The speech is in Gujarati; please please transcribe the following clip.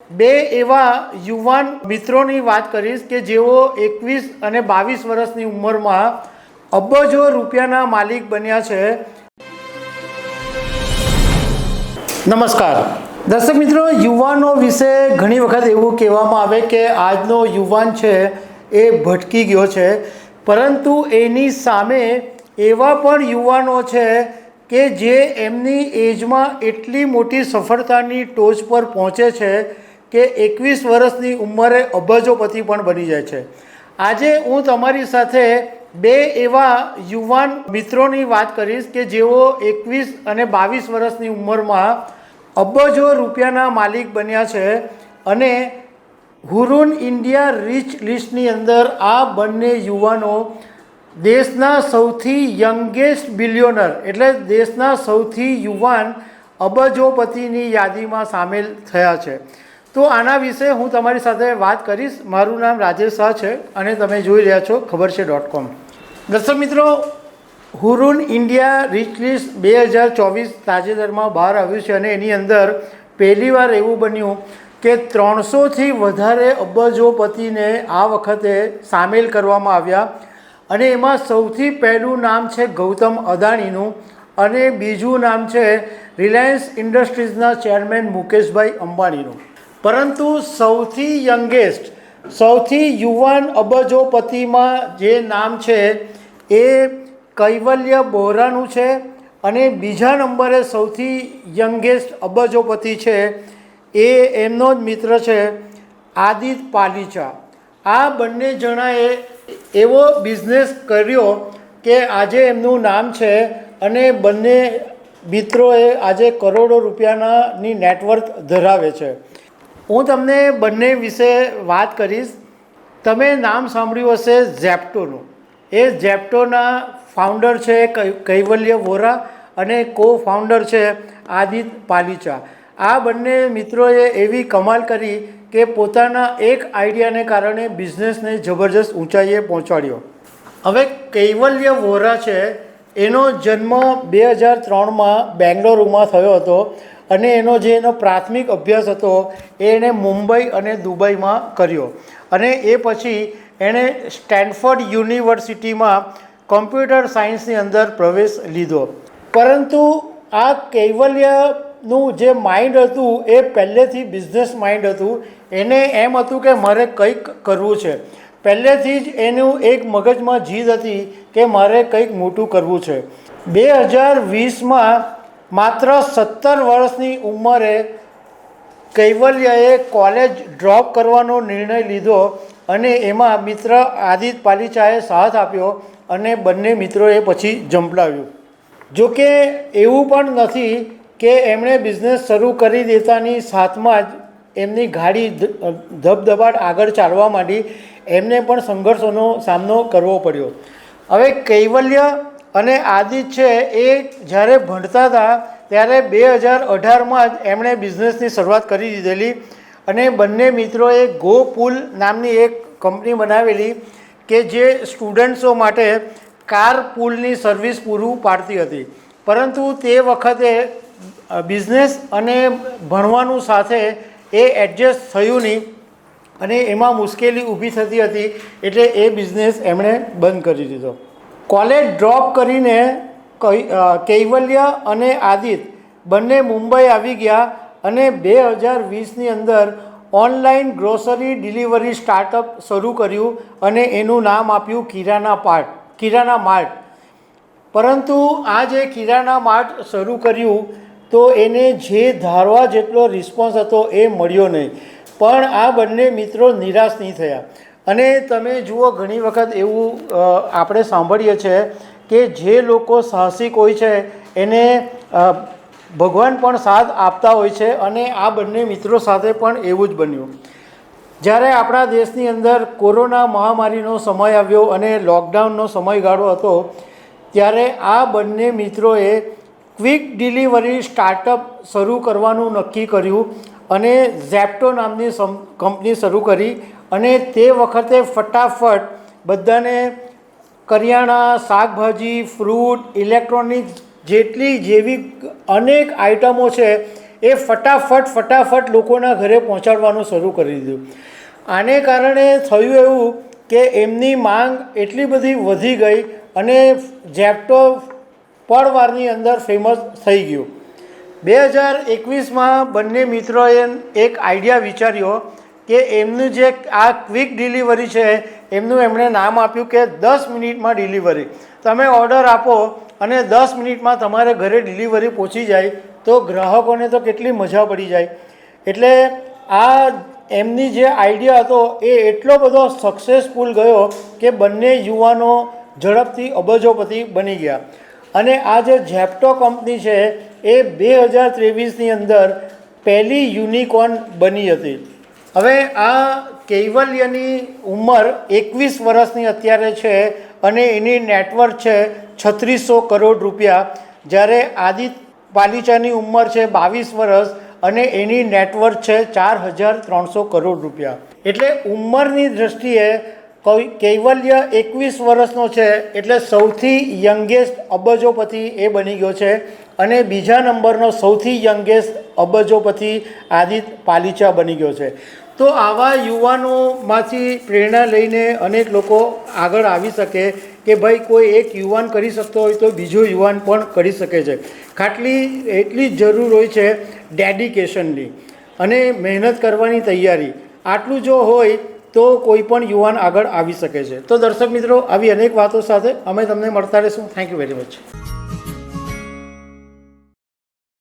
બે એવા યુવાન મિત્રોની વાત કરીશ કે જેઓ 21 અને 22 વર્ષની ઉંમરમાં અબજો રૂપિયાના માલિક બન્યા છે. નમસ્કાર દર્શક મિત્રો, યુવાનો વિશે ઘણી વખત એવું કહેવામાં આવે કે આજનો યુવાન છે એ ભટકી ગયો છે, પરંતુ એની સામે એવા પણ યુવાનો છે કે જે એમની એજમાં એટલી મોટી સફળતાની ટોચ પર પહોંચે છે કે 21 વર્ષની ઉંમરે અબજોપતિ પણ બની જાય છે. આજે હું તમારી સાથે બે એવા યુવાન મિત્રોની વાત કરીશ કે જેઓ 21 અને 22 વર્ષની ઉંમરમાં અબજો રૂપિયાના માલિક બન્યા છે અને હુરુન ઇન્ડિયા રીચ લિસ્ટની અંદર આ બંને યુવાનો દેશના સૌથી યંગેસ્ટ બિલિયોનર એટલે દેશના સૌથી યુવાન અબજોપતિની યાદીમાં સામેલ થયા છે. તો આના વિશે હું તમારી સાથે વાત કરીશ. મારું નામ રાજેશ શાહ છે અને તમે જોઈ રહ્યા છો ખબર છે .com. દર્શક મિત્રો, હુરુન ઇન્ડિયા રીચ લિસ્ટ 2024 તાજેતરમાં બહાર આવ્યું છે અને એની અંદર પહેલીવાર એવું બન્યું કે 300થી વધારે અબજોપતિને આ વખતે સામેલ કરવામાં આવ્યા અને એમાં સૌથી પહેલું નામ છે ગૌતમ અદાણીનું અને બીજું નામ છે રિલાયન્સ ઇન્ડસ્ટ્રીઝના ચેરમેન મુકેશભાઈ અંબાણીનું. પરંતુ સૌથી યંગેસ્ટ સૌથી યુવાન અબજોપતિમાં જે નામ છે એ કૈવલ્ય બોહરાનું છે અને બીજા નંબરે સૌથી યંગેસ્ટ અબજોપતિ છે એ એમનો જ મિત્ર છે આદિત્ય પાલીચા. આ બંને જણાએ એવો બિઝનેસ કર્યો કે આજે એમનું નામ છે અને બંને મિત્રોએ આજે કરોડો રૂપિયાની નેટવર્થ ધરાવે છે. હું તમને બંને વિશે વાત કરીશ. તમે નામ સાંભળ્યું હશે ઝેપ્ટોનું. એ ઝેપ્ટોના ફાઉન્ડર છે કૈવલ્ય વોરા અને કો ફાઉન્ડર છે આદિત્ય પાલીચા. આ બંને મિત્રોએ એવી કમાલ કરી કે પોતાના એક આઈડિયાને કારણે બિઝનેસને જબરજસ્ત ઊંચાઈએ પહોંચાડ્યો. હવે કૈવલ્ય વોરા છે એનો જન્મ 2003માં બેંગ્લોરમાં થયો હતો અને એનો પ્રાથમિક અભ્યાસ હતો એણે મુંબઈ અને દુબઈમાં કર્યો અને એ પછી એણે સ્ટેનફોર્ડ યુનિવર્સિટીમાં કોમ્પ્યુટર સાયન્સની અંદર પ્રવેશ લીધો. પરંતુ આ કૈવલ્યનું જે માઇન્ડ હતું એ પહેલેથી બિઝનેસ માઇન્ડ હતું. એને એમ હતું કે મારે કંઈક કરવું છે. પહેલેથી જ એનું એક મગજમાં જીદ હતી કે મારે કંઈક મોટું કરવું છે. 2020માં માત્ર 17 વર્ષની ઉંમરે કૈવલ્યએ કોલેજ ડ્રોપ કરવાનો નિર્ણય લીધો અને એમાં મિત્ર આદિત્ય પાલીચાએ સાથ આપ્યો અને બંને મિત્રોએ પછી ઝંપલાવ્યું. જોકે એવું પણ નથી કે એમણે બિઝનેસ શરૂ કરી દેતાની સાથમાં જ એમની ગાડી ધબધબાટ આગળ ચાલવા માંડી. એમને પણ સંઘર્ષોનો સામનો કરવો પડ્યો. હવે કૈવલ્ય અને આદિત્ય છે એ જ્યારે ભણતા હતા ત્યારે 2018માં જ એમણે બિઝનેસની શરૂઆત કરી દીધેલી અને બંને મિત્રોએ ગો પુલ નામની એક કંપની બનાવેલી કે જે સ્ટુડન્ટ્સો માટે કાર પુલની સર્વિસ પૂરું પાડતી હતી. પરંતુ તે વખતે બિઝનેસ અને ભણવાનું સાથે એ એડજસ્ટ થયું નહીં અને એમાં મુશ્કેલી ઊભી થતી હતી એટલે એ બિઝનેસ એમણે બંધ કરી દીધો. કોલેજ ડ્રોપ કરીને કૈવલ્ય અને આદિત્ય બંને મુંબઈ આવી ગયા અને 2020ની અંદર ઓનલાઈન ગ્રોસરી ડિલિવરી સ્ટાર્ટઅપ શરૂ કર્યું અને એનું નામ આપ્યું કિરાના માર્ટ. પરંતુ આ જે કિરાના માર્ટ શરૂ કર્યું તો એને જે ધારવા જેટલો રિસ્પોન્સ હતો એ મળ્યો નહીં. પણ આ બંને મિત્રો નિરાશ નહીં થયા. અને તમે જુઓ ઘણી વખત એવું આપણે સાંભળીએ છીએ કે જે લોકો સાહસિક હોય છે એને ભગવાન પણ સાથ આપતા હોય છે અને આ બંને મિત્રો સાથે પણ એવું જ બન્યું. જ્યારે આપણા દેશની અંદર કોરોના મહામારીનો સમય આવ્યો અને લોકડાઉનનો સમયગાળો હતો ત્યારે આ બંને મિત્રોએ ક્વિક ડિલિવરી સ્ટાર્ટઅપ શરૂ કરવાનું નક્કી કર્યું અને ઝેપ્ટો નામની કંપની શરૂ કરી અને તે વખતે ફટાફટ બધાને કરિયાણા, શાકભાજી, ફ્રૂટ, ઇલેક્ટ્રોનિક્સ જેવી અનેક આઇટમો છે એ ફટાફટ લોકોના ઘરે પહોંચાડવાનું શરૂ કરી દીધું. આને કારણે થયું એવું કે એમની માંગ એટલી બધી વધી ગઈ અને ઝેપ્ટો પળવારની અંદર ફેમસ થઈ ગયું. 2021માં બંને મિત્રોએ એક આઈડિયા વિચાર્યો કે એમનું જે આ ક્વિક ડિલિવરી છે એમનું એમણે નામ આપ્યું કે 10 મિનિટમાં ડિલિવરી. તમે ઓર્ડર આપો અને 10 મિનિટમાં તમારે ઘરે ડિલિવરી પહોંચી જાય તો ગ્રાહકોને તો કેટલી મજા પડી જાય. એટલે આ એમની જે આઈડિયા હતો એ એટલો બધો સક્સેસફુલ ગયો કે બંને યુવાનો ઝડપથી અબજોપતિ બની ગયા. અને આ જે ઝેપ્ટો કંપની છે એ 2023ની અંદર પહેલી યુનિકોર્ન બની હતી. હવે આ કૈવલ્યની ઉંમર 21 વર્ષની અત્યારે છે અને એની નેટવર્થ છે 3600 કરોડ રૂપિયા, જ્યારે આદિત્ય પાલીચાની ઉંમર છે 22 વર્ષ અને એની નેટવર્થ છે 4300 કરોડ રૂપિયા. એટલે ઉંમરની દૃષ્ટિએ કૈવલ્ય 21 વર્ષનો છે એટલે સૌથી યંગેસ્ટ અબજોપતિ એ બની ગયો છે. અને બીજા નંબરનો સૌથી યંગેસ્ટ અબજોપતિ આદિત્ય પાલીચા બની ગયો છે. તો આવા યુવાનોમાંથી પ્રેરણા લઈને અનેક લોકો આગળ આવી શકે કે ભાઈ કોઈ એક યુવાન કરી શકતો હોય તો બીજો યુવાન પણ કરી શકે છે. એટલી જ જરૂર હોય છે ડેડિકેશનની અને મહેનત કરવાની તૈયારી. આટલું જો હોય તો કોઈ પણ યુવાન આગળ આવી શકે છે. તો દર્શક મિત્રો, આવી અનેક વાતો સાથે અમે તમને મળતા રહીશું. Thank you very much.